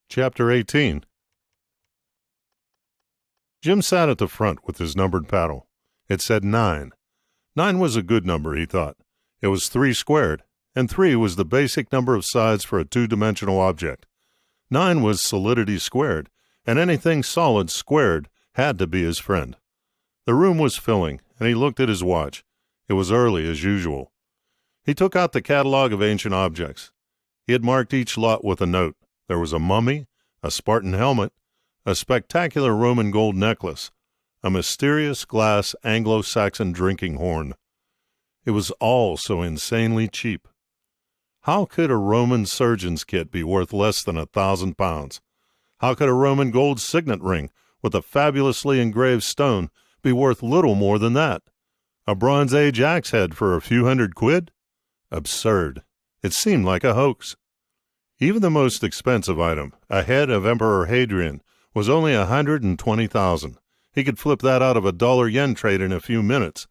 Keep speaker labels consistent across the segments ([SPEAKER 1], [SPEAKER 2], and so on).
[SPEAKER 1] Chapter 18. Jim sat at the front with his numbered paddle. It said 9. 9 was a good number, he thought. It was 3 squared, and 3 was the basic number of sides for a two-dimensional object. 9 was solidity squared, and anything solid squared had to be his friend. The room was filling, and he looked at his watch. It was early as usual. He took out the catalog of ancient objects. He had marked each lot with a note. There was a mummy, a Spartan helmet, a spectacular Roman gold necklace, a mysterious glass Anglo-Saxon drinking horn. It was all so insanely cheap. How could a Roman surgeon's kit be worth less than £1,000? How could a Roman gold signet ring with a fabulously engraved stone be worth little more than that? A Bronze Age axe head for a few £100? Absurd. It seemed like a hoax. Even the most expensive item, a head of Emperor Hadrian, was only $120,000. He could flip that out of a dollar-yen trade in a few minutes.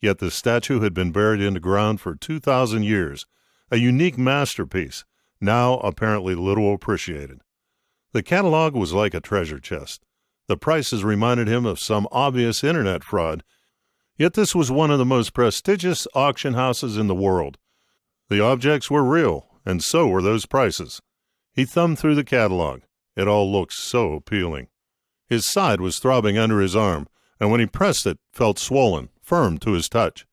[SPEAKER 1] Yet the statue had been buried in the ground for 2,000 years, a unique masterpiece, now apparently little appreciated. The catalog was like a treasure chest. The prices reminded him of some obvious internet fraud, yet this was one of the most prestigious auction houses in the world. The objects were real, and so were those prices. He thumbed through the catalog. It all looked so appealing. His side was throbbing under his arm, and when he pressed it, felt swollen, firm to his touch.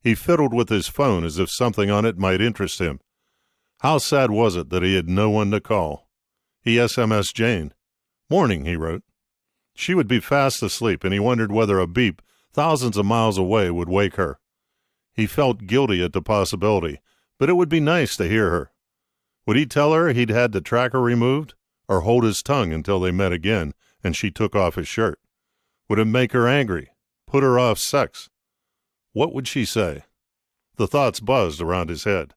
[SPEAKER 1] He fiddled with his phone as if something on it might interest him. How sad was it that he had no one to call? He SMS'd Jane. "Morning," he wrote. She would be fast asleep, and he wondered whether a beep thousands of miles away would wake her. He felt guilty at the possibility, but it would be nice to hear her. Would he tell her he'd had the tracker removed, or hold his tongue until they met again and she took off his shirt? Would it make her angry, put her off sex? What would she say? The thoughts buzzed around his head.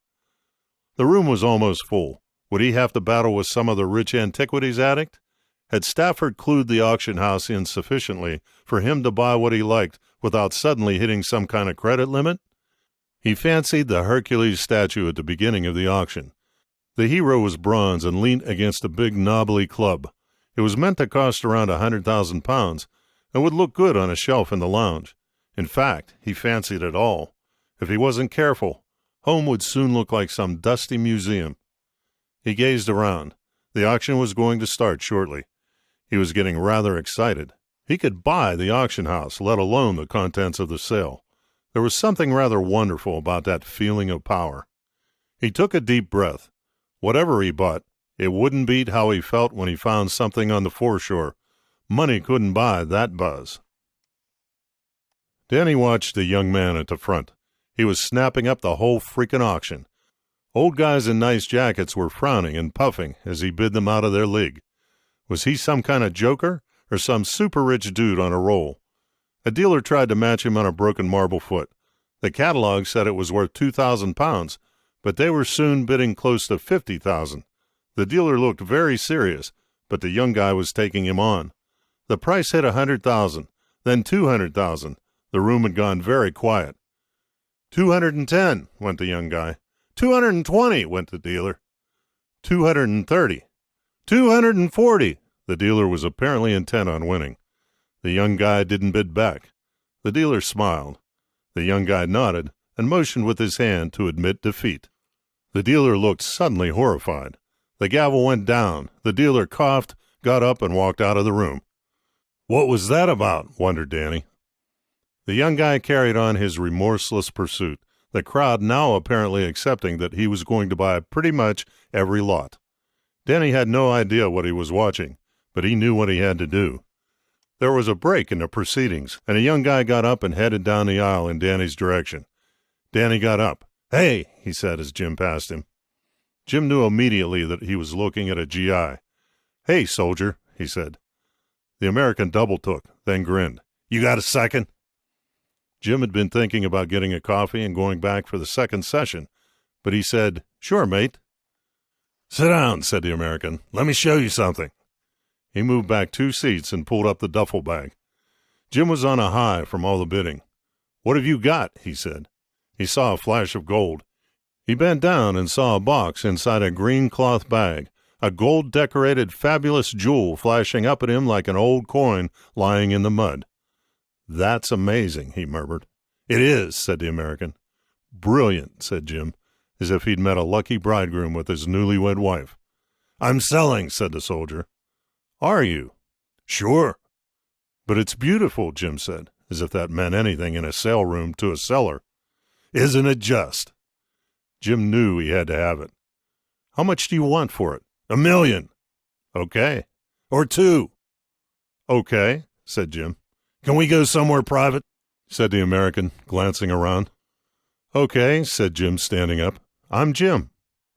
[SPEAKER 1] The room was almost full. Would he have to battle with some other rich antiquities addict? Had Stafford clued the auction house in sufficiently for him to buy what he liked without suddenly hitting some kind of credit limit? He fancied the Hercules statue at the beginning of the auction. The hero was bronze and leant against a big knobbly club. It was meant to cost around £100,000 and would look good on a shelf in the lounge. In fact, he fancied it all. If he wasn't careful, home would soon look like some dusty museum. He gazed around. The auction was going to start shortly. He was getting rather excited. He could buy the auction house, let alone the contents of the sale. There was something rather wonderful about that feeling of power. He took a deep breath. Whatever he bought, it wouldn't beat how he felt when he found something on the foreshore. Money couldn't buy that buzz. Danny watched the young man at the front. He was snapping up the whole freaking auction. Old guys in nice jackets were frowning and puffing as he bid them out of their league. Was he some kind of joker or some super-rich dude on a roll? A dealer tried to match him on a broken marble foot. The catalog said it was worth £2,000, but they were soon bidding close to $50,000. The dealer looked very serious, but the young guy was taking him on. The price hit $100,000, then $200,000. The room had gone very quiet. $210, went the young guy. $220, went the dealer. $230. $240. The dealer was apparently intent on winning. The young guy didn't bid back. The dealer smiled. The young guy nodded and motioned with his hand to admit defeat. The dealer looked suddenly horrified. The gavel went down. The dealer coughed, got up, and walked out of the room. What was that about? Wondered Danny. The young guy carried on his remorseless pursuit, the crowd now apparently accepting that he was going to buy pretty much every lot. Danny had no idea what he was watching, but he knew what he had to do. There was a break in the proceedings, and a young guy got up and headed down the aisle in Danny's direction. Danny got up. "Hey," he said as Jim passed him. Jim knew immediately that he was looking at a GI. "Hey, soldier," he said. The American double-took, then grinned. "You got a second?" Jim had been thinking about getting a coffee and going back for the second session, but he said, "Sure, mate." "Sit down," said the American. "Let me show you something." He moved back 2 seats and pulled up the duffel bag. Jim was on a high from all the bidding. "What have you got?" he said. He saw a flash of gold. He bent down and saw a box inside a green cloth bag, a gold-decorated fabulous jewel flashing up at him like an old coin lying in the mud. "That's amazing," he murmured. "It is," said the American. "Brilliant," said Jim, as if he'd met a lucky bridegroom with his newlywed wife. "I'm selling," said the soldier. "Are you?" "Sure." "But it's beautiful," Jim said, as if that meant anything in a sale room to a seller. "Isn't it just?" Jim knew he had to have it. "How much do you want for it?" "1 million." "Okay."
[SPEAKER 2] "Or 2.
[SPEAKER 1] "Okay," said Jim.
[SPEAKER 2] "Can we go somewhere private?"
[SPEAKER 1] said the American, glancing around. "Okay," said Jim, standing up. "I'm Jim."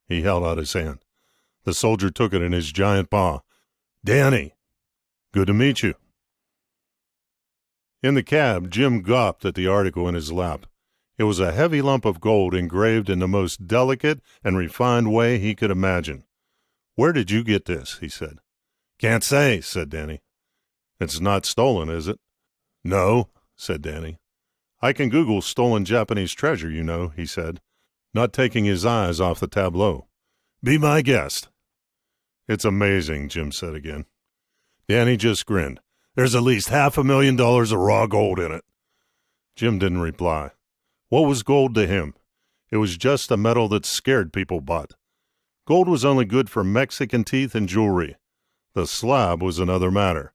[SPEAKER 1] He held out his hand. The soldier took it in his giant paw.
[SPEAKER 2] "Danny."
[SPEAKER 1] "Good to meet you." In the cab, Jim gawped at the article in his lap. It was a heavy lump of gold engraved in the most delicate and refined way he could imagine. "Where did you get this?" he said.
[SPEAKER 2] "Can't say,"
[SPEAKER 1] said Danny. "It's not stolen, is it?"
[SPEAKER 2] "No,"
[SPEAKER 1] said Danny. "I can Google stolen Japanese treasure, you know," he said, not taking his eyes off the tableau.
[SPEAKER 2] "Be my guest."
[SPEAKER 1] "It's amazing," Jim said again. Danny just grinned.
[SPEAKER 2] "There's at least $500,000 of raw gold in it."
[SPEAKER 1] Jim didn't reply. What was gold to him? It was just a metal that scared people bought. Gold was only good for Mexican teeth and jewelry. The slab was another matter.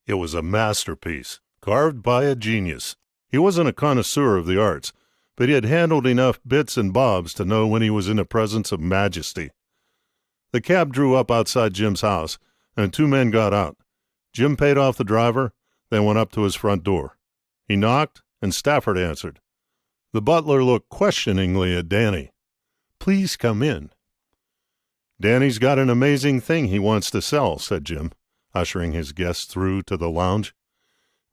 [SPEAKER 1] It was a masterpiece, carved by a genius. He wasn't a connoisseur of the arts, but he had handled enough bits and bobs to know when he was in the presence of majesty. The cab drew up outside Jim's house, and 2 men got out. Jim paid off the driver, then went up to his front door. He knocked, and Stafford answered. The butler looked questioningly at Danny. "Please come in." "Danny's got an amazing thing he wants to sell," said Jim, ushering his guest through to the lounge.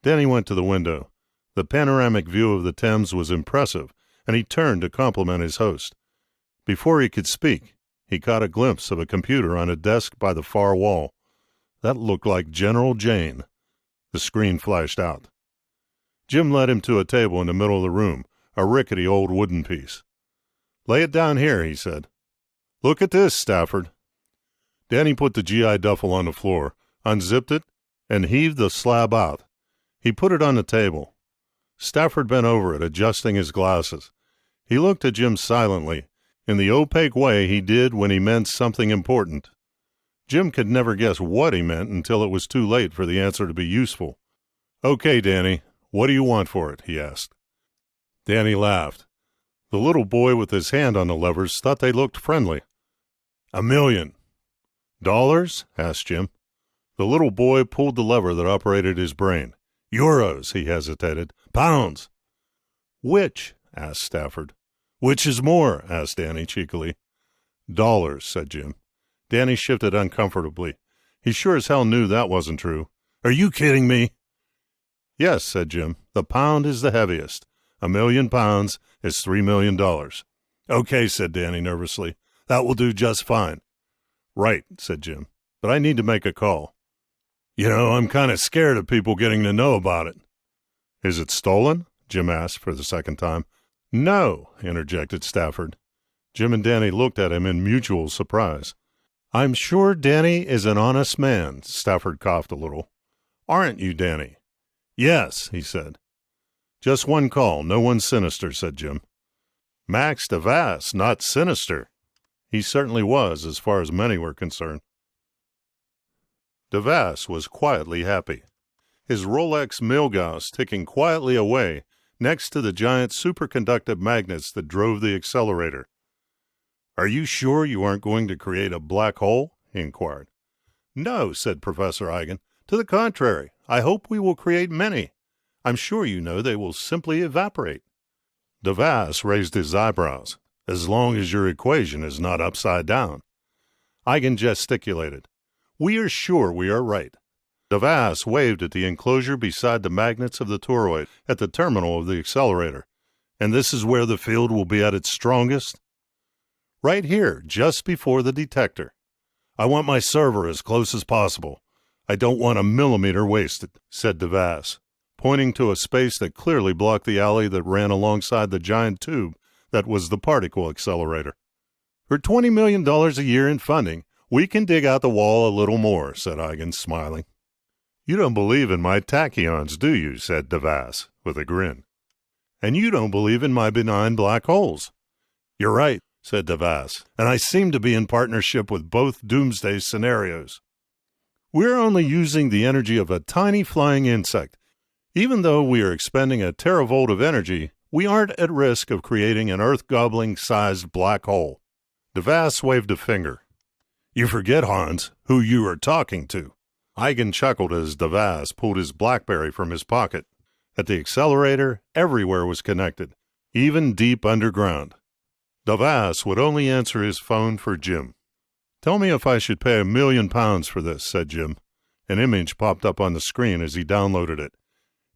[SPEAKER 1] Danny went to the window. The panoramic view of the Thames was impressive, and he turned to compliment his host. Before he could speak, he caught a glimpse of a computer on a desk by the far wall. That looked like General Jane. The screen flashed out. Jim led him to a table in the middle of the room, a rickety old wooden piece. "Lay it down here," he said. "Look at this, Stafford." Danny put the GI duffel on the floor, unzipped it, and heaved the slab out. He put it on the table. Stafford bent over it, adjusting his glasses. He looked at Jim silently, in the opaque way he did when he meant something important. Jim could never guess what he meant until it was too late for the answer to be useful. "Okay, Danny, what do you want for it?" he asked. Danny laughed. The little boy with his hand on the levers thought they looked friendly. $1 million. "Dollars?" asked Jim. The little boy pulled the lever that operated his brain. "Euros," he hesitated. "Pounds." "Which?" asked Stafford.
[SPEAKER 2] "Which is more?"
[SPEAKER 1] asked Danny cheekily. "Dollars," said Jim. Danny shifted uncomfortably. He sure as hell knew that wasn't true.
[SPEAKER 2] "Are you kidding me?"
[SPEAKER 1] "Yes," said Jim. "The pound is the heaviest. 1 million pounds is $3 million.
[SPEAKER 2] "Okay," said Danny nervously. "That will do just fine."
[SPEAKER 1] "Right," said Jim. "But I need to make a call."
[SPEAKER 2] "You know, I'm kind of scared of people getting to know about it."
[SPEAKER 1] "Is it stolen?" Jim asked for the second time. "No," interjected Stafford. Jim and Danny looked at him in mutual surprise. "I'm sure Danny is an honest man," Stafford coughed a little. "Aren't you, Danny?"
[SPEAKER 2] "Yes," he said.
[SPEAKER 1] "Just one call, no one sinister," said Jim. Max DeVass, not sinister. He certainly was, as far as many were concerned. DeVass was quietly happy. His Rolex Milgauss ticking quietly away next to the giant superconductive magnets that drove the accelerator. "Are you sure you aren't going to create a black hole?" he inquired. "No," said Professor Eigen. "To the contrary, I hope we will create many. I'm sure you know they will simply evaporate." DeVass raised his eyebrows. "As long as your equation is not upside down." Eigen gesticulated. "We are sure we are right." DeVass waved at the enclosure beside the magnets of the toroid at the terminal of the accelerator. "And this is where the field will be at its strongest?" "Right here, just before the detector."
[SPEAKER 2] "I want my server as close as possible.
[SPEAKER 1] I don't want a millimeter wasted," said DeVass, pointing to a space that clearly blocked the alley that ran alongside the giant tube that was the particle accelerator. "For $20 million a year in funding, We can dig out the wall a little more, said Eigen, smiling. You don't believe in my tachyons, do you? Said Devas, with a grin. And you don't believe in my benign black holes. You're right, said Devas, and I seem to be in partnership with both doomsday scenarios. We're only using the energy of a tiny flying insect. Even though we are expending a teravolt of energy, we aren't at risk of creating an earth-gobbling-sized black hole. Devas waved a finger. You forget, Hans, who you are talking to. Eigen chuckled as Devas pulled his BlackBerry from his pocket. At the accelerator, everywhere was connected, even deep underground. Devas would only answer his phone for Jim. Tell me if I should pay £1 million for this, said Jim. An image popped up on the screen as he downloaded it.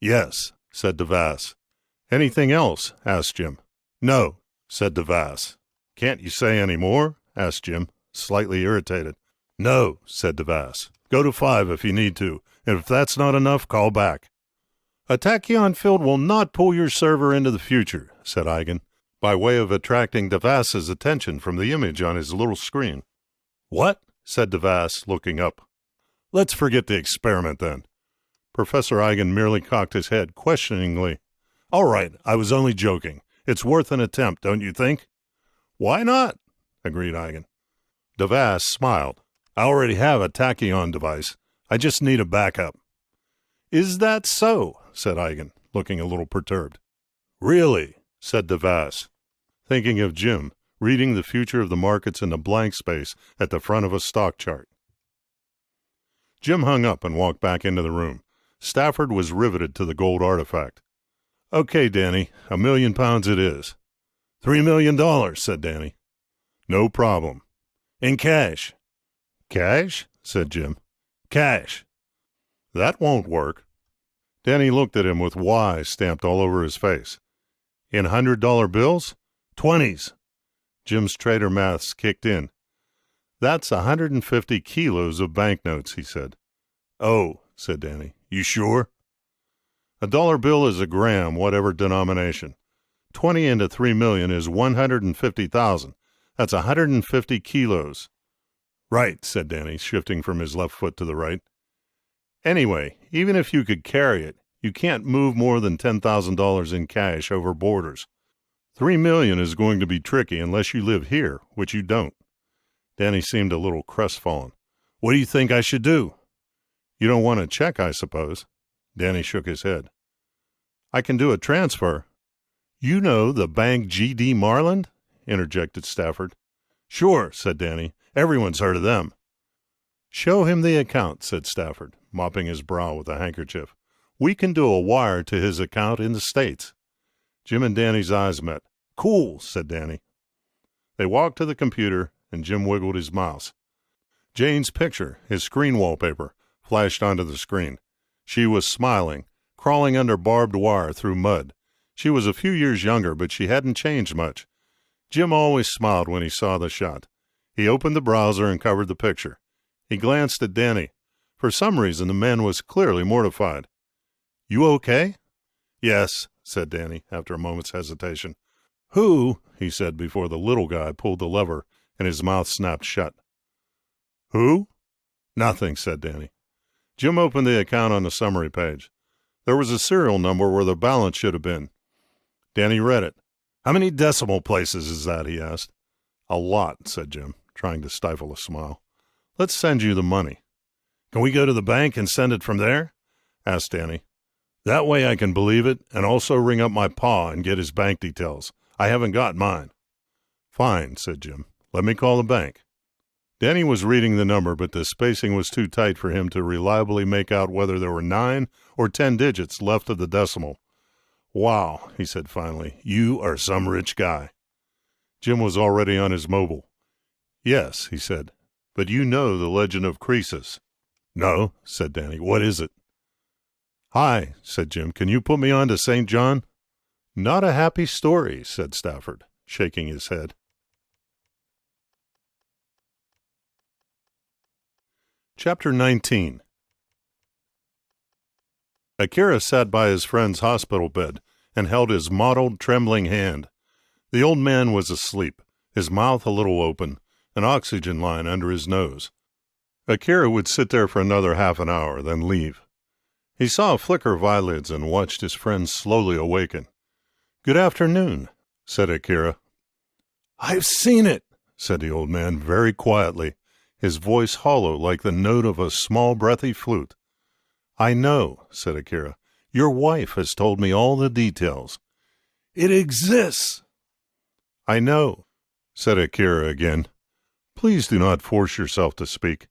[SPEAKER 1] Yes, said Devas. Anything else? Asked Jim. No, said Devas. Can't you say any more? Asked Jim, slightly irritated. No, said Devas. Go to 5 if you need to, and if that's not enough, call back. A tachyon field will not pull your server into the future, said Eigen, by way of attracting Devas's attention from the image on his little screen. What? Said Devas, looking up. Let's forget the experiment, then. Professor Eigen merely cocked his head questioningly. All right, I was only joking. It's worth an attempt, don't you think? Why not? Agreed Eigen. Devas smiled. I already have a tachyon device. I just need a backup. Is that so? Said Eigen, looking a little perturbed. Really? Said Devas, thinking of Jim, reading the future of the markets in the blank space at the front of a stock chart. Jim hung up and walked back into the room. Stafford was riveted to the gold artifact. Okay, Danny, £1 million it is. $3 million, said Danny. No problem. In cash. Cash? Said Jim. Cash. That won't work. Danny looked at him with Y stamped all over his face. In $100 bills? 20s. Jim's trader maths kicked in. That's 150 kilos of banknotes, he said. Oh, said Danny. You sure? A dollar bill is a gram, whatever denomination. 20 into 3 million is 150,000. That's 150 kilos. Right, said Danny, shifting from his left foot to the right. Anyway, even if you could carry it, you can't move more than $10,000 in cash over borders. 3 million is going to be tricky unless you live here, which you don't. Danny seemed a little crestfallen. What do you think I should do? You don't want a check, I suppose. Danny shook his head. I can do a transfer. You know the bank G.D. Marland? Interjected Stafford. Sure, said Danny. Everyone's heard of them. Show him the account, said Stafford, mopping his brow with a handkerchief. We can do a wire to his account in the States. Jim and Danny's eyes met. Cool, said Danny. They walked to the computer, and Jim wiggled his mouse. Jane's picture, his screen wallpaper, flashed onto the screen. She was smiling, crawling under barbed wire through mud. She was a few years younger, but she hadn't changed much. Jim always smiled when he saw the shot. He opened the browser and covered the picture. He glanced at Danny. For some reason, the man was clearly mortified. You okay? Yes, said Danny, after a moment's hesitation. Who? He said before the little guy pulled the lever and his mouth snapped shut. Who? Nothing, said Danny. Jim opened the account on the summary page. There was a serial number where the balance should have been. Danny read it. How many decimal places is that? He asked. A lot, said Jim, trying to stifle a smile. Let's send you the money. Can we go to the bank and send it from there? Asked Danny. That way I can believe it and also ring up my pa and get his bank details. I haven't got mine. Fine, said Jim. Let me call the bank. Danny was reading the number, but the spacing was too tight for him to reliably make out whether there were 9 or 10 digits left of the decimal. Wow, he said finally, you are some rich guy. Jim was already on his mobile. Yes, he said, but you know the legend of Croesus. No, said Danny. What is it? Hi, said Jim. Can you put me on to St. John? Not a happy story, said Stafford, shaking his head. Chapter 19. Akira sat by his friend's hospital bed and held his mottled, trembling hand. The old man was asleep, his mouth a little open, an oxygen line under his nose. Akira would sit there for another half an hour, then leave. He saw a flicker of eyelids and watched his friend slowly awaken. "Good afternoon," said Akira. "I've seen it," said the old man very quietly, his voice hollow like the note of a small breathy flute. "I know," said Akira. "Your wife has told me all the details." "It exists." "I know," said Akira again. "Please do not force yourself to speak."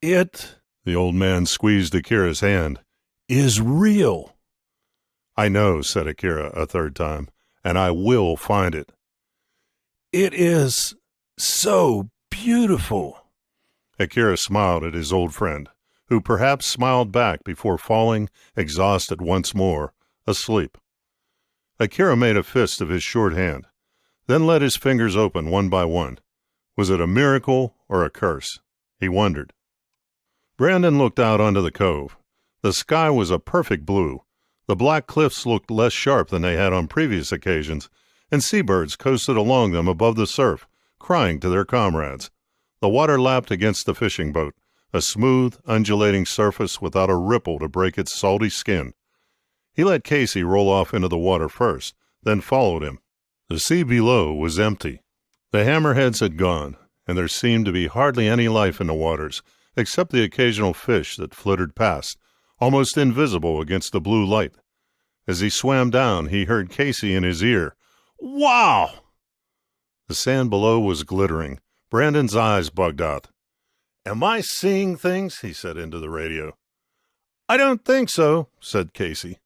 [SPEAKER 1] "It," the old man squeezed Akira's hand, "is real." "I know," said Akira a third time, "and I will find it." "It is so beautiful." Akira smiled at his old friend, who perhaps smiled back before falling, exhausted once more, asleep. Akira made a fist of his short hand, then let his fingers open one by one. Was it a miracle or a curse? He wondered. Brandon looked out onto the cove. The sky was a perfect blue. The black cliffs looked less sharp than they had on previous occasions, and seabirds coasted along them above the surf, crying to their comrades. The water lapped against the fishing boat, a smooth, undulating surface without a ripple to break its salty skin. He let Casey roll off into the water first, then followed him. The sea below was empty. The hammerheads had gone, and there seemed to be hardly any life in the waters, except the occasional fish that flittered past, almost invisible against the blue light. As he swam down, he heard Casey in his ear. "Wow!" The sand below was glittering. Brandon's eyes bugged out. "Am I seeing things?" he said into the radio. "I don't think so," said Casey.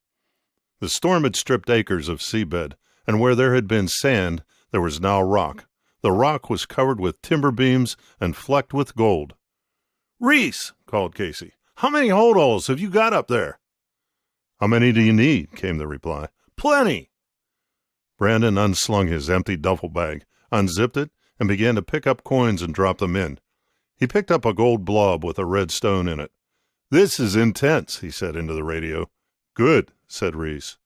[SPEAKER 1] The storm had stripped acres of seabed, and where there had been sand, there was now rock. The rock was covered with timber beams and flecked with gold. "Reese," called Casey, "how many hold-alls have you got up there?" "How many do you need?" came the reply. "Plenty." Brandon unslung his empty duffel bag, unzipped it, and began to pick up coins and drop them in. He picked up a gold blob with a red stone in it. "This is intense," he said into the radio. "Good," said Reese.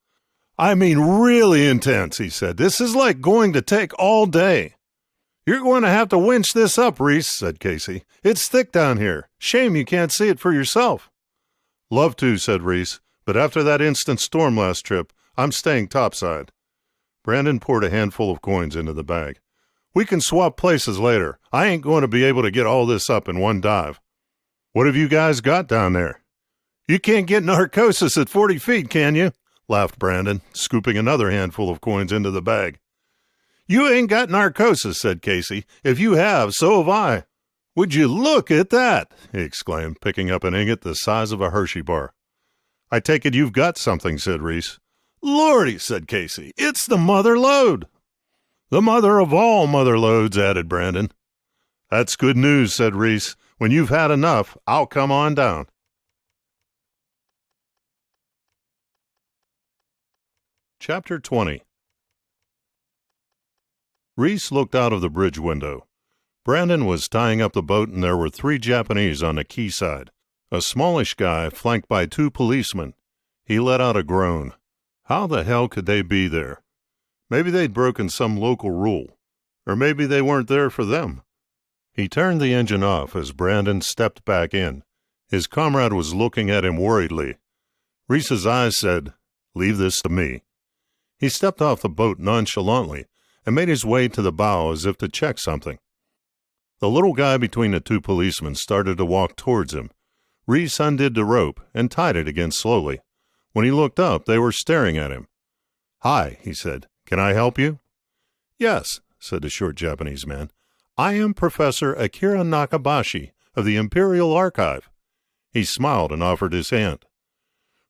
[SPEAKER 1] "I mean really intense," he said. "This is like going to take all day." "You're going to have to winch this up, Reese," said Casey. "It's thick down here. Shame you can't see it for yourself." "Love to," said Reese, "but after that instant storm last trip, I'm staying topside." Brandon poured a handful of coins into the bag. "We can swap places later. I ain't going to be able to get all this up in one dive." "What have you guys got down there?" "You can't get narcosis at 40 feet, can you?" laughed Brandon, scooping another handful of coins into the bag. "You ain't got narcosis," said Casey. "If you have, so have I." "Would you look at that?" he exclaimed, picking up an ingot the size of a Hershey bar. "I take it you've got something," said Reese. "Lordy," said Casey, "it's the mother lode." "The mother of all mother lodes," added Brandon. "That's good news," said Reese. "When you've had enough, I'll come on down." Chapter 20. Reese looked out of the bridge window. Brandon was tying up the boat, and there were 3 Japanese on the quayside. A smallish guy flanked by 2 policemen. He let out a groan. How the hell could they be there? Maybe they'd broken some local rule. Or maybe they weren't there for them. He turned the engine off as Brandon stepped back in. His comrade was looking at him worriedly. Reese's eyes said, "Leave this to me." He stepped off the boat nonchalantly and made his way to the bow as if to check something. The little guy between the 2 policemen started to walk towards him. Reese undid the rope and tied it again slowly. When he looked up, they were staring at him. "Hi," he said. "Can I help you?" "Yes," said the short Japanese man. "I am Professor Akira Nakabashi of the Imperial Archive." He smiled and offered his hand.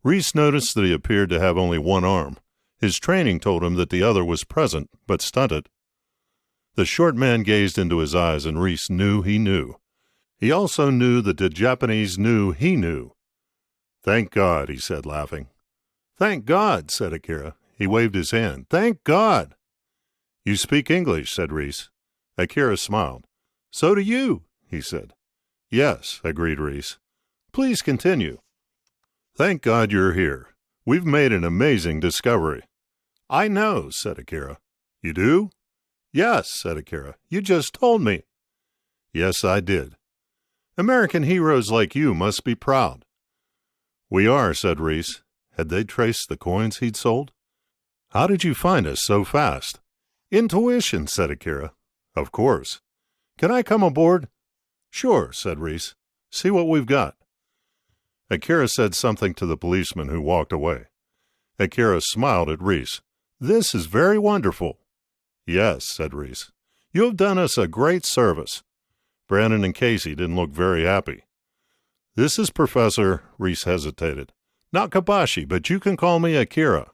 [SPEAKER 1] Reese noticed that he appeared to have only one arm. His training told him that the other was present, but stunted. The short man gazed into his eyes, and Reese knew he knew. He also knew that the Japanese knew he knew. "Thank God," he said, laughing. "Thank God," said Akira. He waved his hand. "Thank God." "You speak English," said Reese. Akira smiled. "So do you," he said. "Yes," agreed Reese. "Please continue." "Thank God you're here. We've made an amazing discovery." "I know," said Akira. "You do?" "Yes," said Akira. "You just told me." Yes, I did. American heroes like you must be proud. We are, said Reese. Had they traced the coins he'd sold? How did you find us so fast? Intuition, said Akira. Of course. Can I come aboard? Sure, said Reese. See what we've got. Akira said something to the policeman who walked away. Akira smiled at Reese. This is very wonderful. Yes, said Reese. You have done us a great service. Brandon and Casey didn't look very happy. This is Professor, Reese hesitated. Not Kabashi, but you can call me Akira.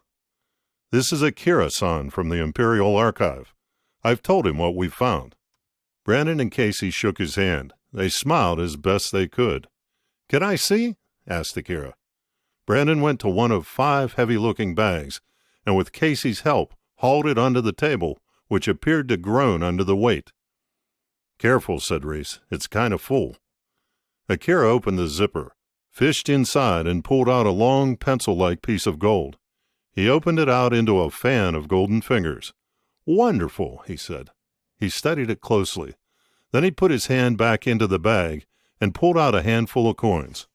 [SPEAKER 1] This is Akira-san from the Imperial Archive. I've told him what we've found. Brandon and Casey shook his hand. They smiled as best they could. Can I see? Asked Akira. Brandon went to one of 5 heavy-looking bags, and with Casey's help, hauled it onto the table, which appeared to groan under the weight. Careful, said Reese. It's kind of full. Akira opened the zipper, fished inside, and pulled out a long pencil-like piece of gold. He opened it out into a fan of golden fingers. Wonderful, he said. He studied it closely. Then he put his hand back into the bag and pulled out a handful of coins.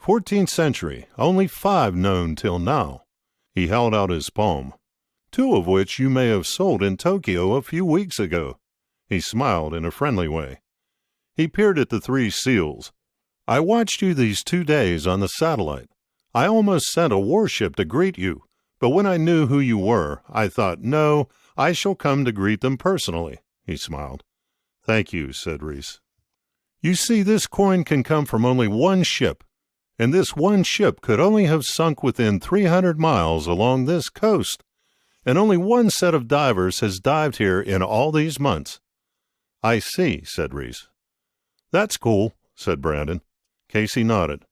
[SPEAKER 1] 14th century, only 5 known till now. He held out his palm. 2 of which you may have sold in Tokyo a few weeks ago. He smiled in a friendly way. He peered at the 3 seals. I watched you these 2 days on the satellite. I almost sent a warship to greet you, but when I knew who you were, I thought, no, I shall come to greet them personally. He smiled. Thank you, said Reese. You see, this coin can come from only one ship, and this one ship could only have sunk within 300 miles along this coast, and only one set of divers has dived here in all these months. I see, said Reese. That's cool, said Brandon. Casey nodded.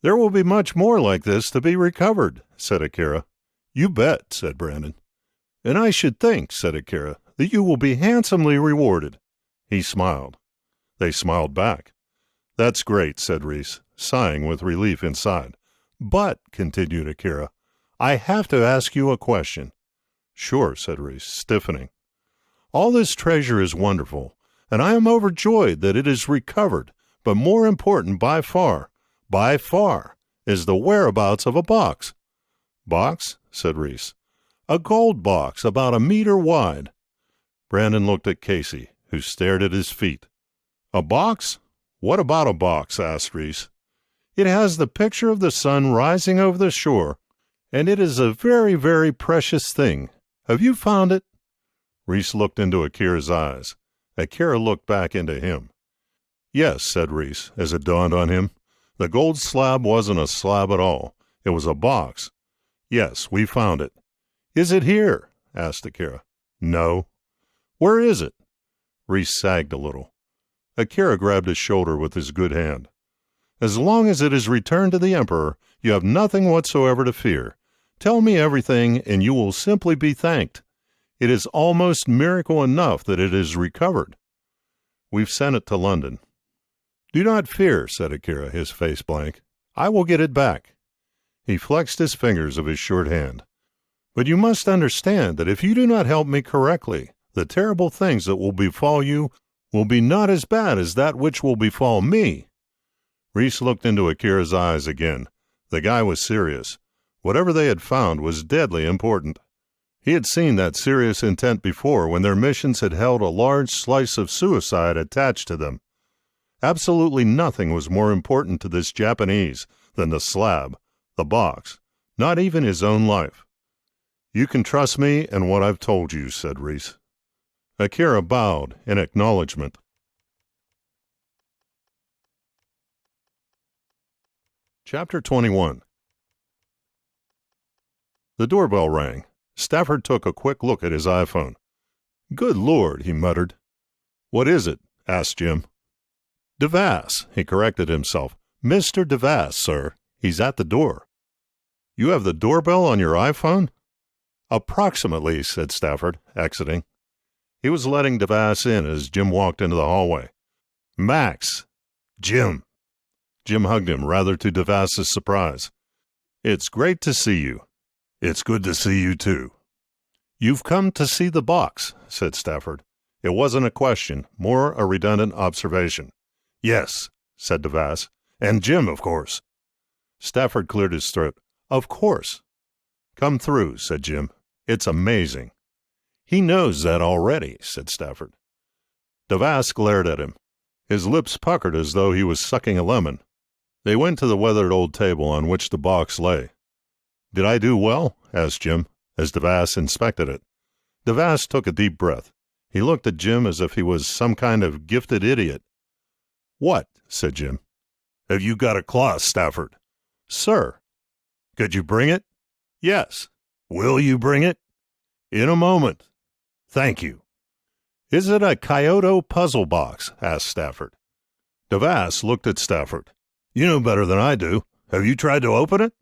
[SPEAKER 1] There will be much more like this to be recovered, said Akira. You bet, said Brandon. And I should think, said Akira, that you will be handsomely rewarded. He smiled. They smiled back. That's great, said Reese, sighing with relief inside. But, continued Akira, I have to ask you a question. Sure, said Reese, stiffening. All this treasure is wonderful, and I am overjoyed that it is recovered, but more important by far, is the whereabouts of a box. Box? Said Reese. A gold box about 1 meter wide. Brandon looked at Casey, who stared at his feet. A box? What about a box? Asked Reese. It has the picture of the sun rising over the shore, and it is a very, very precious thing. Have you found it? Reese looked into Akira's eyes. Akira looked back into him. Yes, said Reese, as it dawned on him. The gold slab wasn't a slab at all. It was a box. Yes, we found it. Is it here? Asked Akira. No. Where is it? Reese sagged a little. Akira grabbed his shoulder with his good hand. As long as it is returned to the Emperor, you have nothing whatsoever to fear. Tell me everything, and you will simply be thanked. It is almost miracle enough that it is recovered. We've sent it to London. Do not fear, said Akira, his face blank. I will get it back. He flexed his fingers of his short hand. But you must understand that if you do not help me correctly, the terrible things that will befall you will be not as bad as that which will befall me. Reese looked into Akira's eyes again. The guy was serious. Whatever they had found was deadly important. He had seen that serious intent before when their missions had held a large slice of suicide attached to them. Absolutely nothing was more important to this Japanese than the slab, the box, not even his own life. You can trust me and what I've told you, said Reese. Akira bowed in acknowledgement. Chapter 21. The doorbell rang. Stafford took a quick look at his iPhone. Good Lord, he muttered. What is it? Asked Jim. Devasse, he corrected himself. Mr. Devasse, sir. He's at the door. You have the doorbell on your iPhone? Approximately, said Stafford, exiting. He was letting Devasse in as Jim walked into the hallway. Max! Jim! Jim hugged him, rather to Devasse's surprise. It's great to see you. It's good to see you, too. You've come to see the box, said Stafford. It wasn't a question, more a redundant observation.
[SPEAKER 2] Yes, said Devasse. And Jim, of course.
[SPEAKER 1] Stafford cleared his throat. Of course. Come through, said Jim. It's amazing. He knows that already, said Stafford. Devasse glared at him. His lips puckered as though he was sucking a lemon. They went to the weathered old table on which the box lay. Did I do well? Asked Jim, as Devasse inspected it. Devasse took a deep breath. He looked at Jim as if he was some kind of gifted idiot. What? Said Jim.
[SPEAKER 2] Have you got a cloth, Stafford?
[SPEAKER 1] Sir.
[SPEAKER 2] Could you bring it?
[SPEAKER 1] Yes.
[SPEAKER 2] Will you bring it?
[SPEAKER 1] In a moment.
[SPEAKER 2] Thank you.
[SPEAKER 1] Is it a Kyoto puzzle box? Asked Stafford.
[SPEAKER 2] Devasse looked at Stafford. You know better than I do. Have you tried to open it?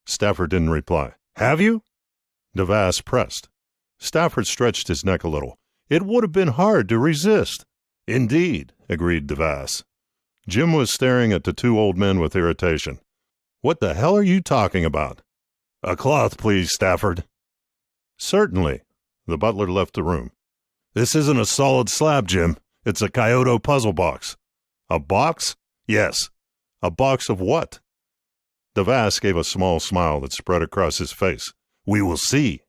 [SPEAKER 1] Stafford didn't reply.
[SPEAKER 2] Have you?
[SPEAKER 1] Devasse pressed. Stafford stretched his neck a little. It would have been hard to resist.
[SPEAKER 2] Indeed,
[SPEAKER 1] agreed Devasse. Jim was staring at the two old men with irritation. What the hell are you talking about?
[SPEAKER 2] A cloth, please, Stafford.
[SPEAKER 1] Certainly. The butler left the room.
[SPEAKER 2] This isn't a solid slab, Jim. It's a Kyoto puzzle box.
[SPEAKER 1] A box?
[SPEAKER 2] Yes.
[SPEAKER 1] A box of what? Devasse gave a small smile that spread across his face.
[SPEAKER 2] We will see.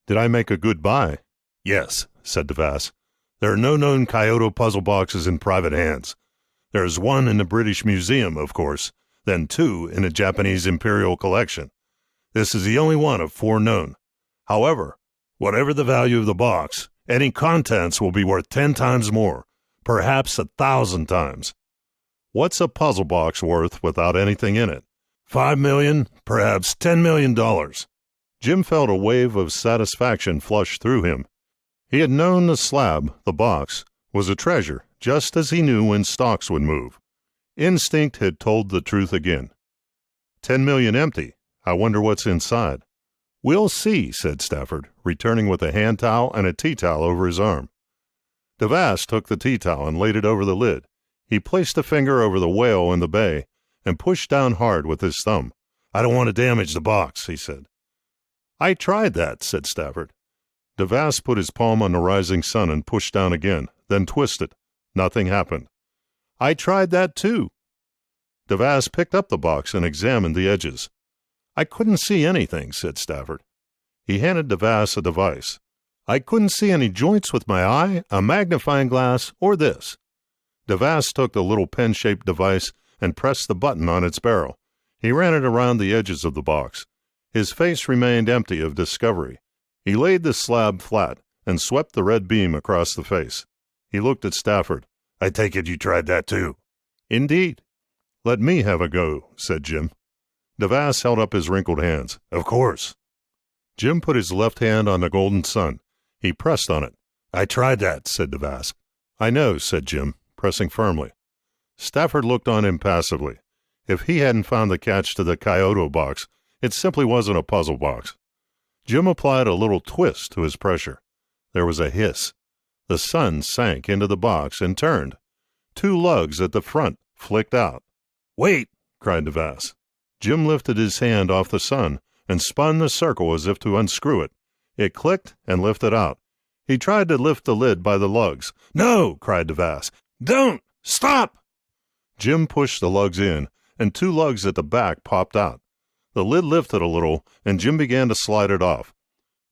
[SPEAKER 1] Did I make a good buy?
[SPEAKER 2] Yes, said Devasse. There are no known Kyoto puzzle boxes in private hands. There is one in the British Museum, of course, then two in the Japanese Imperial Collection. This is the only one of 4 known. However, whatever the value of the box, any contents will be worth 10 times more, perhaps 1,000 times.
[SPEAKER 1] What's a puzzle box worth without anything in it?
[SPEAKER 2] $5 million, perhaps $10 million.
[SPEAKER 1] Jim felt a wave of satisfaction flush through him. He had known the slab, the box, was a treasure, just as he knew when stocks would move. Instinct had told the truth again. 10 million empty. I wonder what's inside. We'll see, said Stafford, returning with a hand towel and a tea towel over his arm. Devasse took the tea towel and laid it over the lid. He placed a finger over the whale in the bay and pushed down hard with his thumb.
[SPEAKER 2] I don't want to damage the box, he said.
[SPEAKER 1] I tried that, said Stafford. Devasse put his palm on the rising sun and pushed down again, then twisted. Nothing happened. I tried that too. Devasse picked up the box and examined the edges. I couldn't see anything, said Stafford. He handed Devasse a device. I couldn't see any joints with my eye, a magnifying glass, or this. Devasse took the little pen-shaped device and pressed the button on its barrel. He ran it around the edges of the box. His face remained empty of discovery. He laid the slab flat and swept the red beam across the face. He looked at Stafford.
[SPEAKER 2] I take it you tried that too.
[SPEAKER 1] Indeed. Let me have a go, said Jim. Devasse held up his wrinkled hands.
[SPEAKER 2] Of course.
[SPEAKER 1] Jim put his left hand on the golden sun. He pressed on it.
[SPEAKER 2] I tried that, said Devasse.
[SPEAKER 1] I know, said Jim, pressing firmly. Stafford looked on impassively. If he hadn't found the catch to the Kyoto box, it simply wasn't a puzzle box. Jim applied a little twist to his pressure. There was a hiss. The sun sank into the box and turned. 2 lugs at the front flicked out.
[SPEAKER 2] Wait,
[SPEAKER 1] cried Devasse. Jim lifted his hand off the sun and spun the circle as if to unscrew it. It clicked and lifted out. He tried to lift the lid by the lugs.
[SPEAKER 2] No, cried Devasse. Don't! Stop!
[SPEAKER 1] Jim pushed the lugs in, and 2 lugs at the back popped out. The lid lifted a little, and Jim began to slide it off.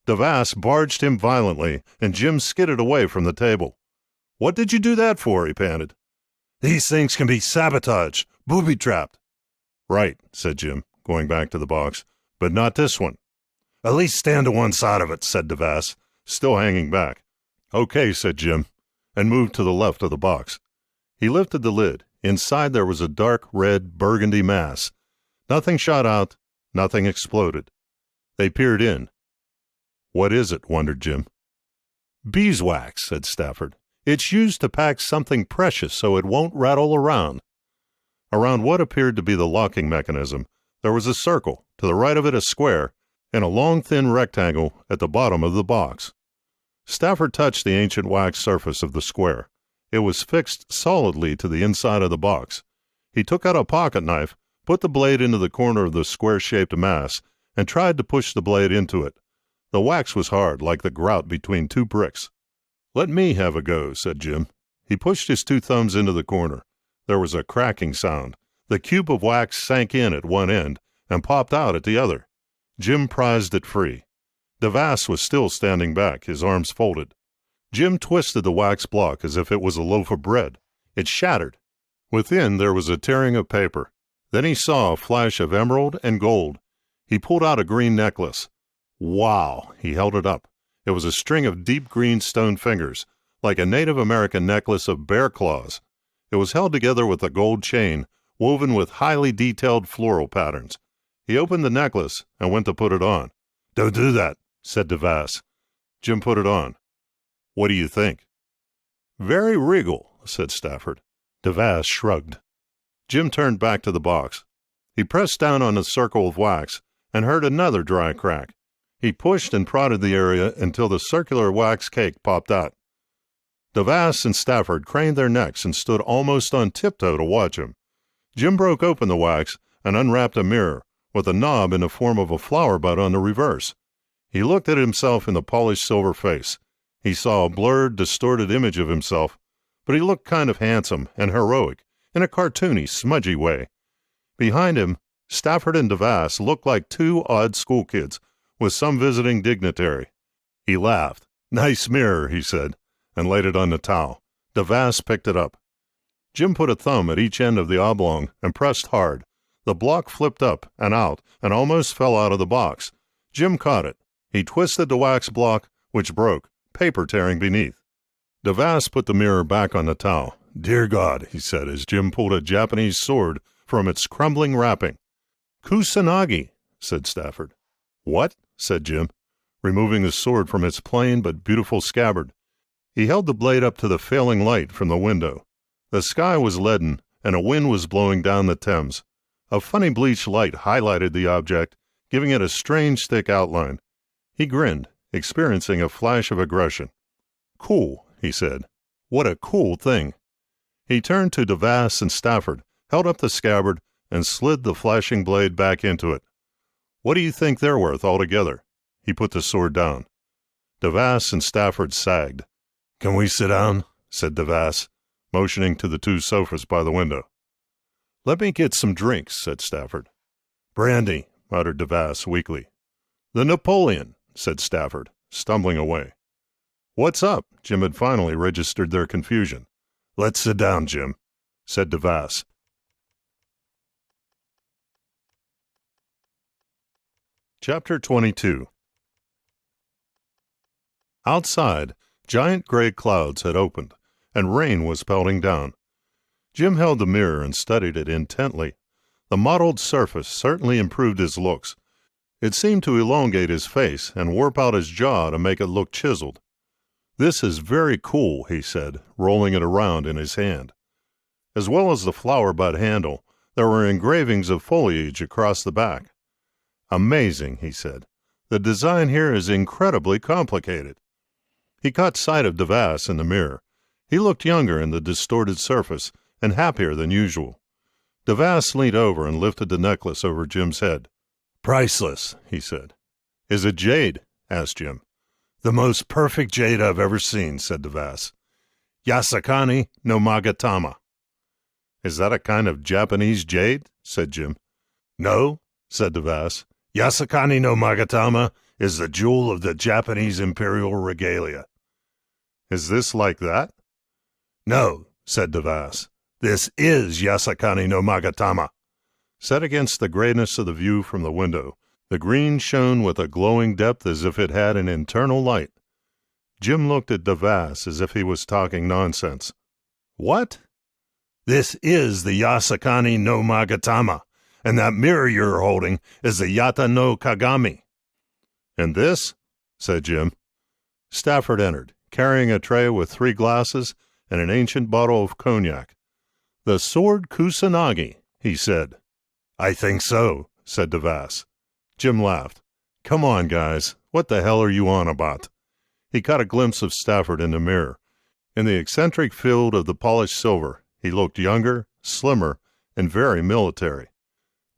[SPEAKER 1] Devasse barged him violently, and Jim skidded away from the table. What did you do that for? He panted.
[SPEAKER 2] These things can be sabotaged, booby-trapped.
[SPEAKER 1] Right, said Jim, going back to the box, but not this one.
[SPEAKER 2] At least stand to one side of it, said Devasse,
[SPEAKER 1] still hanging back. Okay, said Jim, and moved to the left of the box. He lifted the lid. Inside there was a dark red burgundy mass. Nothing shot out, nothing exploded. They peered in. What is it? Wondered Jim. Beeswax, said Stafford. It's used to pack something precious so it won't rattle around. Around what appeared to be the locking mechanism, there was a circle, to the right of it a square, and a long thin rectangle at the bottom of the box. Stafford touched the ancient wax surface of the square. It was fixed solidly to the inside of the box. He took out a pocket knife, put the blade into the corner of the square-shaped mass, and tried to push the blade into it. The wax was hard, like the grout between 2 bricks. "Let me have a go," said Jim. He pushed his two thumbs into the corner. There was a cracking sound. The cube of wax sank in at one end and popped out at the other. Jim prized it free. Devasse was still standing back, his arms folded. Jim twisted the wax block as if it was a loaf of bread. It shattered. Within there was a tearing of paper. Then he saw a flash of emerald and gold. He pulled out a green necklace. Wow! He held it up. It was a string of deep green stone fingers, like a Native American necklace of bear claws. It was held together with a gold chain, woven with highly detailed floral patterns. He opened the necklace and went to put it on. "Don't do that," said Devasse. Jim put it on. "What do you think?" "Very regal," said Stafford. Devasse shrugged. Jim turned back to the box. He pressed down on the circle of wax and heard another dry crack. He pushed and prodded the area until the circular wax cake popped out. Devasse and Stafford craned their necks and stood almost on tiptoe to watch him. Jim broke open the wax and unwrapped a mirror with a knob in the form of a flower bud on the reverse. He looked at himself in the polished silver face. He saw a blurred, distorted image of himself, but he looked kind of handsome and heroic in a cartoony, smudgy way. Behind him, Stafford and Devasse looked like two odd schoolkids with some visiting dignitary. He laughed. "Nice mirror," he said, and laid it on the towel. Devasse picked it up. Jim put a thumb at each end of the oblong and pressed hard. The block flipped up and out and almost fell out of the box. Jim caught it. He twisted the wax block, which broke, paper tearing beneath. Devasse put the mirror back on the towel. "Dear God," he said as Jim pulled a Japanese sword from its crumbling wrapping. "Kusanagi," said Stafford. "What?" said Jim, removing the sword from its plain but beautiful scabbard. He held the blade up to the failing light from the window. The sky was leaden, and a wind was blowing down the Thames. A funny bleached light highlighted the object, giving it a strange thick outline. He grinned, experiencing a flash of aggression. "Cool," he said. "What a cool thing." He turned to Devasse and Stafford, held up the scabbard, and slid the flashing blade back into it. "What do you think they're worth altogether?" He put the sword down. Devasse and Stafford sagged. "Can we sit down?" said Devasse, motioning to the two sofas by the window. "Let me get some drinks," said Stafford. "Brandy," muttered Devasse weakly. "The Napoleon," said Stafford, stumbling away. "What's up?" Jim had finally registered their confusion. "Let's sit down, Jim," said Devasse. Chapter 22. Outside, giant gray clouds had opened, and rain was pelting down. Jim held the mirror and studied it intently. The mottled surface certainly improved his looks. It seemed to elongate his face and warp out his jaw to make it look chiseled. "This is very cool," he said, rolling it around in his hand. As well as the flower bud handle, there were engravings of foliage across the back. "Amazing," he said. "The design here is incredibly complicated." He caught sight of Devasse in the mirror. He looked younger in the distorted surface and happier than usual. Devasse leaned over and lifted the necklace over Jim's head. "Priceless," he said. "Is it jade?" asked Jim. "The most perfect jade I've ever seen," said Devasse. "Yasakani no Magatama." "Is that a kind of Japanese jade?" said Jim. "No," said Devasse. "Yasakani no Magatama is the jewel of the Japanese imperial regalia." "Is this like that?" "No," said Devasse. "This is Yasakani no Magatama." Set against the grayness of the view from the window, the green shone with a glowing depth as if it had an internal light. Jim looked at Devasse as if he was talking nonsense. "What?" "This is the Yasakani no Magatama, and that mirror you're holding is the Yata no Kagami." "And this?" said Jim. Stafford entered, carrying a tray with 3 glasses and an ancient bottle of cognac. "The sword Kusanagi," he said. "I think so," said Devasse. Jim laughed. "Come on, guys. What the hell are you on about?" He caught a glimpse of Stafford in the mirror. In the eccentric field of the polished silver, he looked younger, slimmer, and very military.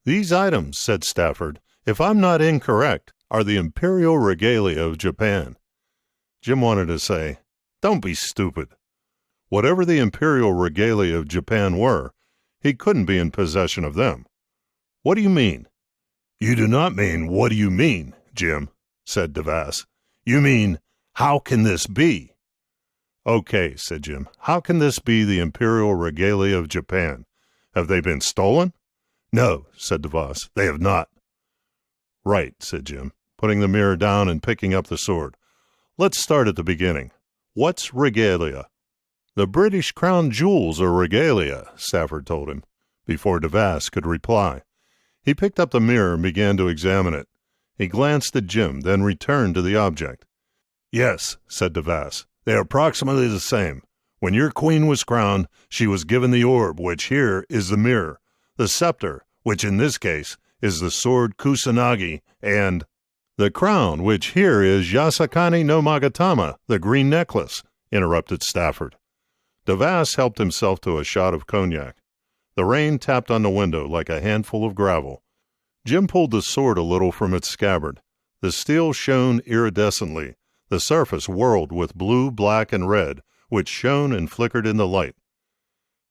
[SPEAKER 1] "These items," said Stafford, "if I'm not incorrect, are the imperial regalia of Japan." Jim wanted to say, Don't be stupid. Whatever the imperial regalia of Japan were, he couldn't be in possession of them. What do you mean?
[SPEAKER 2] You do not mean, what do you mean, Jim, said Devasse. You mean, how can this be?
[SPEAKER 1] Okay, said Jim. How can this be the imperial regalia of Japan? Have they been stolen?
[SPEAKER 2] No, said Devasse, they have not.
[SPEAKER 1] Right, said Jim, putting the mirror down and picking up the sword. Let's start at the beginning. What's regalia? The British crown jewels are regalia, Stafford told him, before Devasse could reply. He picked up the mirror and began to examine it. He glanced at Jim, then returned to the object.
[SPEAKER 2] Yes, said Devasse, they are approximately the same. When your queen was crowned, she was given the orb, which here is the mirror, the scepter, which in this case is the sword Kusanagi, and
[SPEAKER 1] the crown, which here is Yasakani no Magatama, the green necklace, interrupted Stafford. Devasse helped himself to a shot of cognac. The rain tapped on the window like a handful of gravel. Jim pulled the sword a little from its scabbard. The steel shone iridescently. The surface whirled with blue, black, and red, which shone and flickered in the light.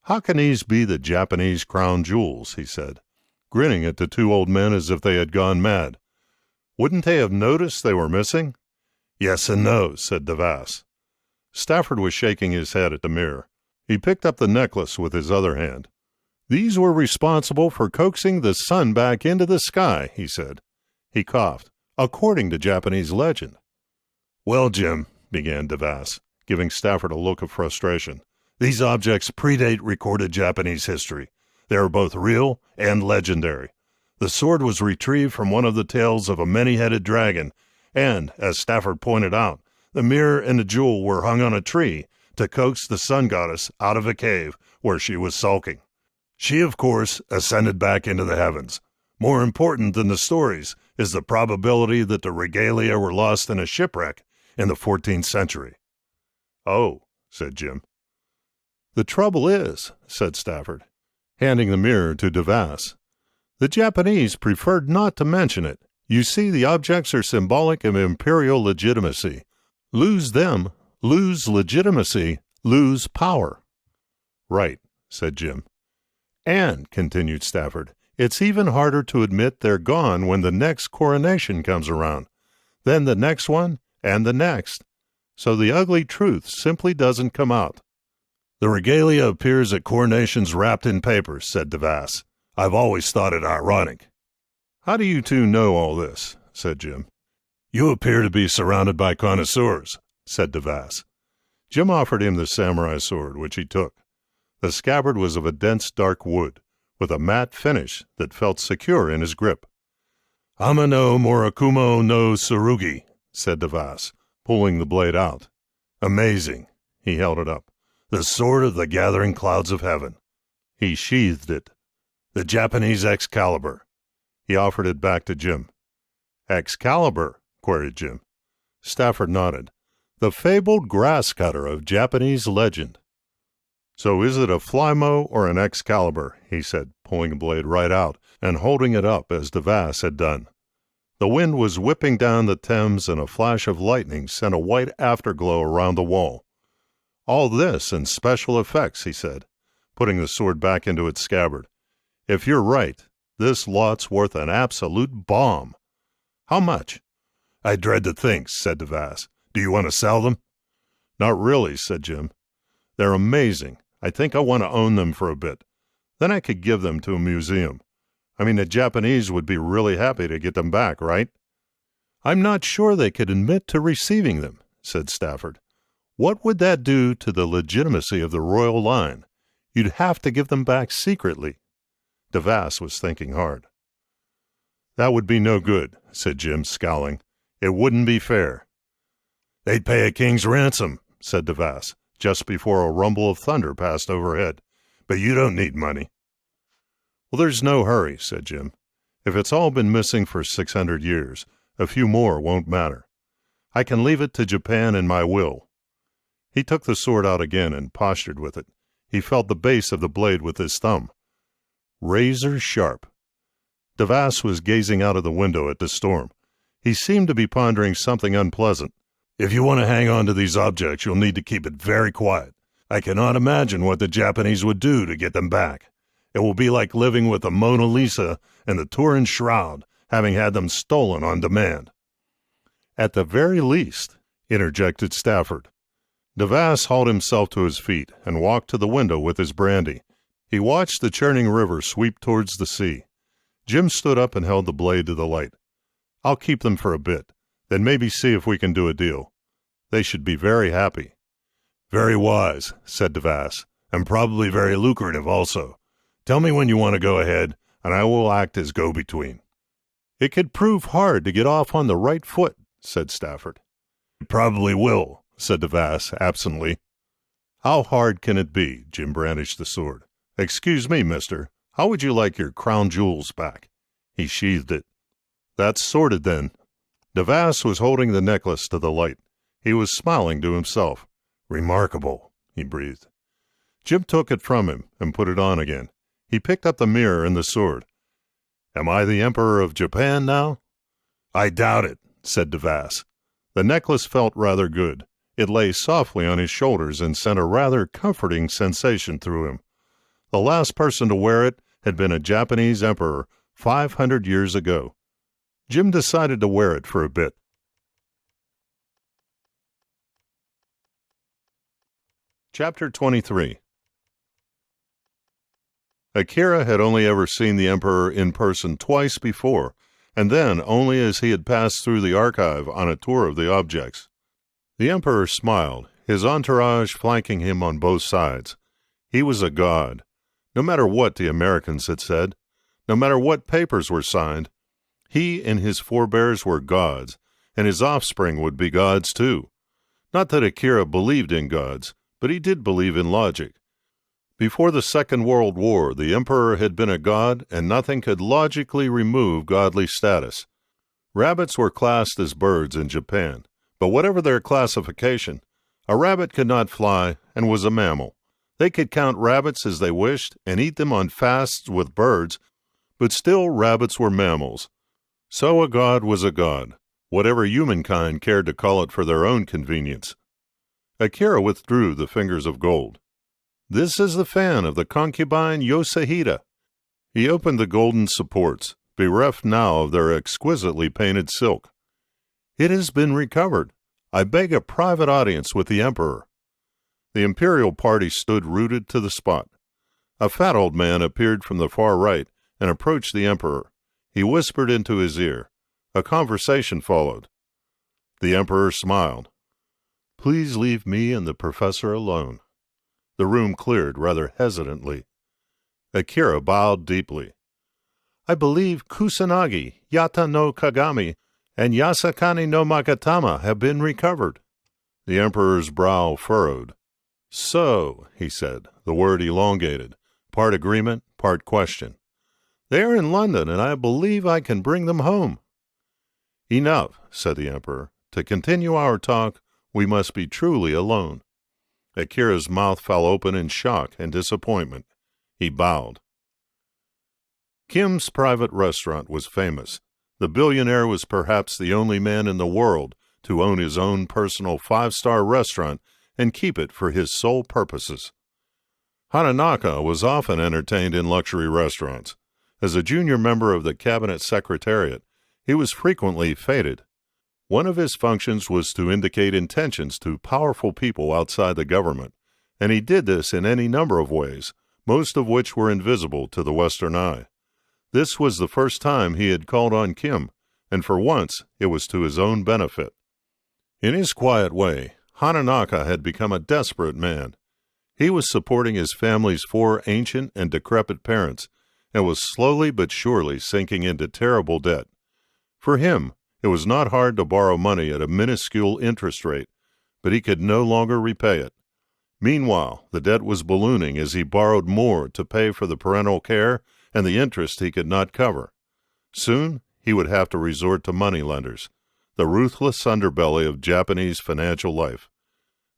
[SPEAKER 1] How can these be the Japanese crown jewels? He said, grinning at the two old men as if they had gone mad. Wouldn't they have noticed they were missing?
[SPEAKER 2] Yes and no, said Devasse.
[SPEAKER 1] Stafford was shaking his head at the mirror. He picked up the necklace with his other hand. These were responsible for coaxing the sun back into the sky, he said. He coughed, according to Japanese legend.
[SPEAKER 2] Well, Jim, began Devasse, giving Stafford a look of frustration, these objects predate recorded Japanese history. They are both real and legendary. The sword was retrieved from one of the tails of a many-headed dragon, and, as Stafford pointed out, the mirror and the jewel were hung on a tree to coax the sun goddess out of a cave where she was sulking. She, of course, ascended back into the heavens. More important than the stories is the probability that the regalia were lost in a shipwreck in the 14th century.
[SPEAKER 1] Oh, said Jim. The trouble is, said Stafford, handing the mirror to Devasse, the Japanese preferred not to mention it. You see, the objects are symbolic of imperial legitimacy. Lose them, lose legitimacy, lose power. Right, said Jim. And, continued Stafford, it's even harder to admit they're gone when the next coronation comes around. Then the next one, and the next. So the ugly truth simply doesn't come out.
[SPEAKER 2] The regalia appears at coronations wrapped in paper, said Devasse. I've always thought it ironic.
[SPEAKER 1] How do you two know all this? Said Jim.
[SPEAKER 2] You appear to be surrounded by connoisseurs, said Devasse.
[SPEAKER 1] Jim offered him the samurai sword, which he took. The scabbard was of a dense dark wood, with a matte finish that felt secure in his grip.
[SPEAKER 2] Ama no Murakumo no Tsurugi, said
[SPEAKER 1] Devasse, pulling the blade out.
[SPEAKER 2] Amazing. He held it up. The sword of the gathering clouds of heaven.
[SPEAKER 1] He sheathed it.
[SPEAKER 2] The Japanese Excalibur.
[SPEAKER 1] He offered it back to Jim. Excalibur? Queried Jim. Stafford nodded. The fabled grass cutter of Japanese legend. So is it a Flymo or an Excalibur? He said, pulling the blade right out and holding it up as Devasse had done. The wind was whipping down the Thames, and a flash of lightning sent a white afterglow around the wall. All this and special effects, he said, putting the sword back into its scabbard. If you're right, this lot's worth an absolute bomb. How much?
[SPEAKER 2] I dread to think, said Devasse. Do you want to sell them?
[SPEAKER 1] Not really, said Jim. They're amazing. I think I want to own them for a bit. Then I could give them to a museum. I mean, the Japanese would be really happy to get them back, right? I'm not sure they could admit to receiving them, said Stafford. What would that do to the legitimacy of the royal line? You'd have to give them back secretly. Devasse was thinking hard. That would be no good, said Jim, scowling. It wouldn't be fair.
[SPEAKER 2] They'd pay a king's ransom,
[SPEAKER 1] said Devasse, just before a rumble of thunder passed overhead.
[SPEAKER 2] But you don't need money.
[SPEAKER 1] Well, there's no hurry, said Jim. If it's all been missing for 600 years, a few more won't matter. I can leave it to Japan in my will. He took the sword out again and postured with it. He felt the base of the blade with his thumb. Razor sharp. Devasse was gazing out of the window at the storm. He seemed to be pondering something unpleasant.
[SPEAKER 2] If you want to hang on to these objects, you'll need to keep it very quiet. I cannot imagine what the Japanese would do to get them back. It will be like living with the Mona Lisa and the Turin Shroud, having had them stolen on demand."
[SPEAKER 1] "At the very least," interjected Stafford. Devasse hauled himself to his feet and walked to the window with his brandy. He watched the churning river sweep towards the sea. Jim stood up and held the blade to the light. "I'll keep them for a bit, then maybe see if we can do a deal. They should be very happy."
[SPEAKER 2] "Very wise," said Devasse, "and probably very lucrative also. Tell me when you want to go ahead, and I will act as go-between."
[SPEAKER 1] "It could prove hard to get off on the right foot," said Stafford.
[SPEAKER 2] "It probably will," said Devasse absently.
[SPEAKER 1] "How hard can it be?" Jim brandished the sword. "Excuse me, mister, how would you like your crown jewels back?" He sheathed it. "That's sorted, then." Devasse was holding the necklace to the light. He was smiling to himself.
[SPEAKER 2] "Remarkable," he breathed.
[SPEAKER 1] Jim took it from him and put it on again. He picked up the mirror and the sword. "Am I the Emperor of Japan now?"
[SPEAKER 2] "I doubt it,"
[SPEAKER 1] said Devasse. The necklace felt rather good. It lay softly on his shoulders and sent a rather comforting sensation through him. The last person to wear it had been a Japanese emperor 500 years ago. Jim decided to wear it for a bit. Chapter 23. Akira had only ever seen the Emperor in person twice before, and then only as he had passed through the archive on a tour of the objects. The Emperor smiled, his entourage flanking him on both sides. He was a god. No matter what the Americans had said, no matter what papers were signed, he and his forebears were gods, and his offspring would be gods too. Not that Akira believed in gods, but he did believe in logic. Before the Second World War, the Emperor had been a god, and nothing could logically remove godly status. Rabbits were classed as birds in Japan, but whatever their classification, a rabbit could not fly and was a mammal. They could count rabbits as they wished and eat them on fasts with birds, but still rabbits were mammals. So a god was a god, whatever humankind cared to call it for their own convenience. Akira withdrew the fingers of gold. "This is the fan of the concubine Yosehida." He opened the golden supports, bereft now of their exquisitely painted silk. "It has been recovered. I beg a private audience with the Emperor." The imperial party stood rooted to the spot. A fat old man appeared from the far right and approached the Emperor. He whispered into his ear. A conversation followed. The Emperor smiled. "Please leave me and the professor alone." The room cleared rather hesitantly. Akira bowed deeply. "I believe Kusanagi, Yata no Kagami, and Yasakani no Magatama have been recovered." The Emperor's brow furrowed. "So," he said, the word elongated, part agreement, part question. "They are in London, and I believe I can bring them home." "Enough," said the Emperor. "To continue our talk, we must be truly alone." Akira's mouth fell open in shock and disappointment. He bowed. Kim's private restaurant was famous. The billionaire was perhaps the only man in the world to own his own personal five-star restaurant and keep it for his sole purposes. Hananaka was often entertained in luxury restaurants. As a junior member of the cabinet secretariat, he was frequently feted. One of his functions was to indicate intentions to powerful people outside the government, and he did this in any number of ways, most of which were invisible to the Western eye. This was the first time he had called on Kim, and for once it was to his own benefit. In his quiet way, Hananaka had become a desperate man. He was supporting his family's 4 ancient and decrepit parents, and was slowly but surely sinking into terrible debt. For him, it was not hard to borrow money at a minuscule interest rate, but he could no longer repay it. Meanwhile, the debt was ballooning as he borrowed more to pay for the parental care and the interest he could not cover. Soon, he would have to resort to moneylenders, the ruthless underbelly of Japanese financial life.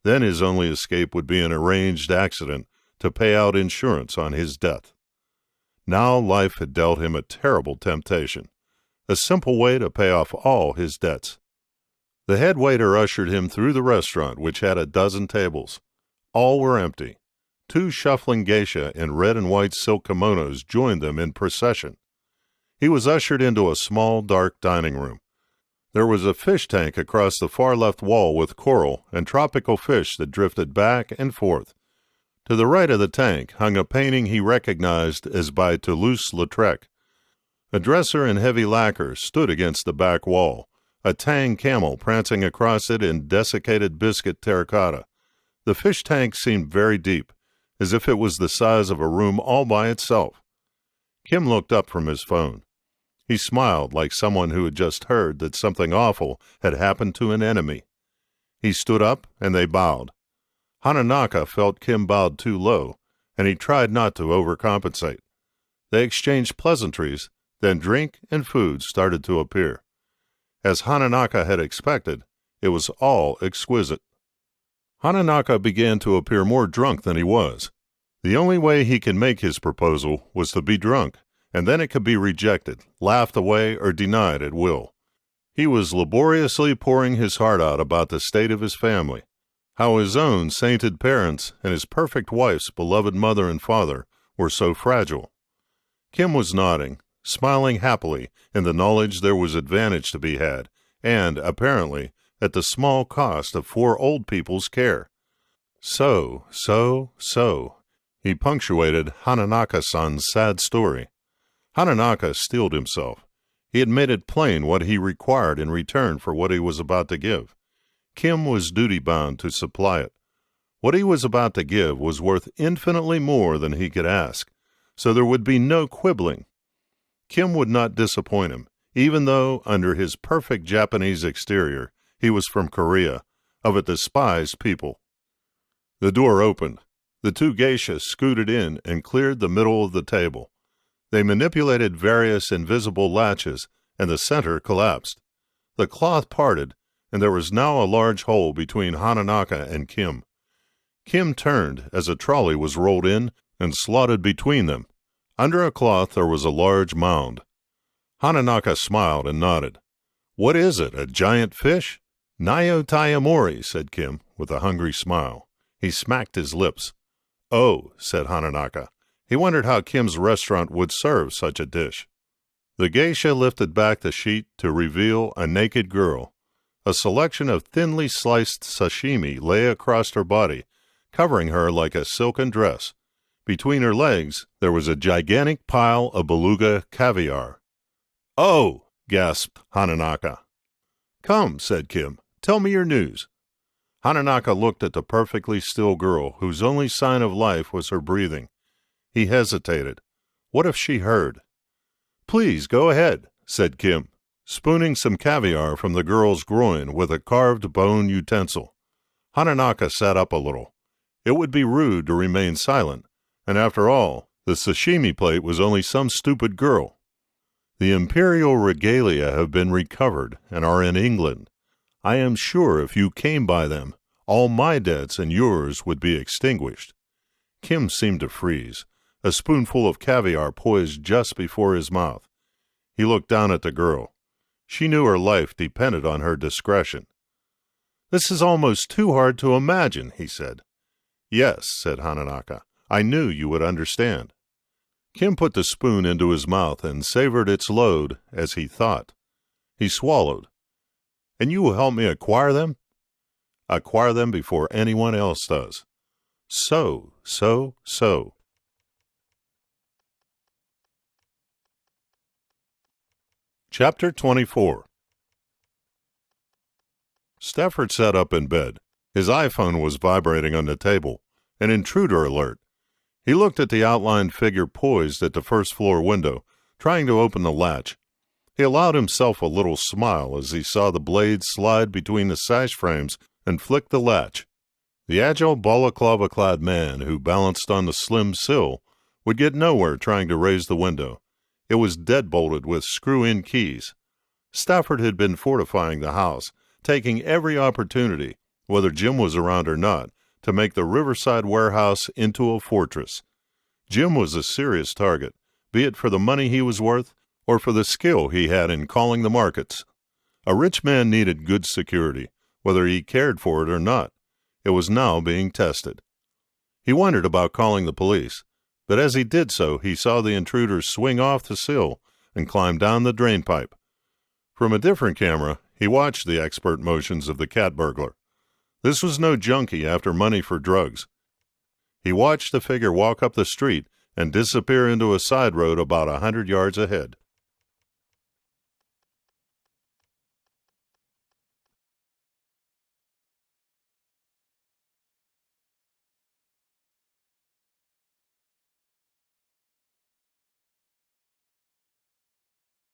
[SPEAKER 1] Then his only escape would be an arranged accident to pay out insurance on his death. Now life had dealt him a terrible temptation, a simple way to pay off all his debts. The head waiter ushered him through the restaurant, which had a dozen tables. All were empty. 2 shuffling geisha in red and white silk kimonos joined them in procession. He was ushered into a small, dark dining room. There was a fish tank across the far left wall with coral and tropical fish that drifted back and forth. To the right of the tank hung a painting he recognized as by Toulouse-Lautrec. A dresser in heavy lacquer stood against the back wall, a tang camel prancing across it in desiccated biscuit terracotta. The fish tank seemed very deep, as if it was the size of a room all by itself. Kim looked up from his phone. He smiled like someone who had just heard that something awful had happened to an enemy. He stood up, and they bowed. Hananaka felt Kim bowed too low, and he tried not to overcompensate. They exchanged pleasantries, then drink and food started to appear. As Hananaka had expected, it was all exquisite. Hananaka began to appear more drunk than he was. The only way he could make his proposal was to be drunk, and then it could be rejected, laughed away, or denied at will. He was laboriously pouring his heart out about the state of his family, how his own sainted parents and his perfect wife's beloved mother and father were so fragile. Kim was nodding, smiling happily in the knowledge there was advantage to be had, and, apparently, at the small cost of 4 old people's care. So, he punctuated Hananaka-san's sad story. Hananaka steeled himself. He had made it plain what he required in return for what he was about to give. Kim was duty-bound to supply it. What he was about to give was worth infinitely more than he could ask, so there would be no quibbling. Kim would not disappoint him, even though, under his perfect Japanese exterior, he was from Korea, of a despised people. The door opened. The 2 geishas scooted in and cleared the middle of the table. They manipulated various invisible latches, and the center collapsed. The cloth parted, and there was now a large hole between Hananaka and Kim. Kim turned as a trolley was rolled in and slotted between them. Under a cloth there was a large mound. Hananaka smiled and nodded. "What is it, a giant fish?" "Nayo Tayamori," said Kim, with a hungry smile. He smacked his lips. "Oh," said Hananaka. He wondered how Kim's restaurant would serve such a dish. The geisha lifted back the sheet to reveal a naked girl. A selection of thinly sliced sashimi lay across her body, covering her like a silken dress. Between her legs there was a gigantic pile of beluga caviar. "Oh!" gasped Hananaka. "Come," said Kim, "tell me your news." Hananaka looked at the perfectly still girl, whose only sign of life was her breathing. He hesitated. What if she heard? "Please, go ahead," said Kim, spooning some caviar from the girl's groin with a carved bone utensil. Hananaka sat up a little. It would be rude to remain silent, and after all, the sashimi plate was only some stupid girl. "The imperial regalia have been recovered and are in England. I am sure if you came by them, all my debts and yours would be extinguished." Kim seemed to freeze, a spoonful of caviar poised just before his mouth. He looked down at the girl. She knew her life depended on her discretion. "This is almost too hard to imagine," he said. "Yes," said Hananaka. "I knew you would understand." Kim put the spoon into his mouth and savored its load as he thought. He swallowed. "And you will help me acquire them?" "Acquire them before anyone else does." So. Chapter 24. Stafford sat up in bed. His iPhone was vibrating on the table, an intruder alert. He looked at the outlined figure poised at the first-floor window, trying to open the latch. He allowed himself a little smile as he saw the blade slide between the sash frames and flick the latch. The agile balaclava-clad man who balanced on the slim sill would get nowhere trying to raise the window. It was dead-bolted with screw-in keys. Stafford had been fortifying the house, taking every opportunity, whether Jim was around or not, to make the Riverside warehouse into a fortress. Jim was a serious target, be it for the money he was worth or for the skill he had in calling the markets. A rich man needed good security, whether he cared for it or not. It was now being tested. He wondered about calling the police, but as he did so, he saw the intruder swing off the sill and climb down the drain pipe. From a different camera, he watched the expert motions of the cat burglar. This was no junkie after money for drugs. He watched the figure walk up the street and disappear into a side road about 100 yards ahead.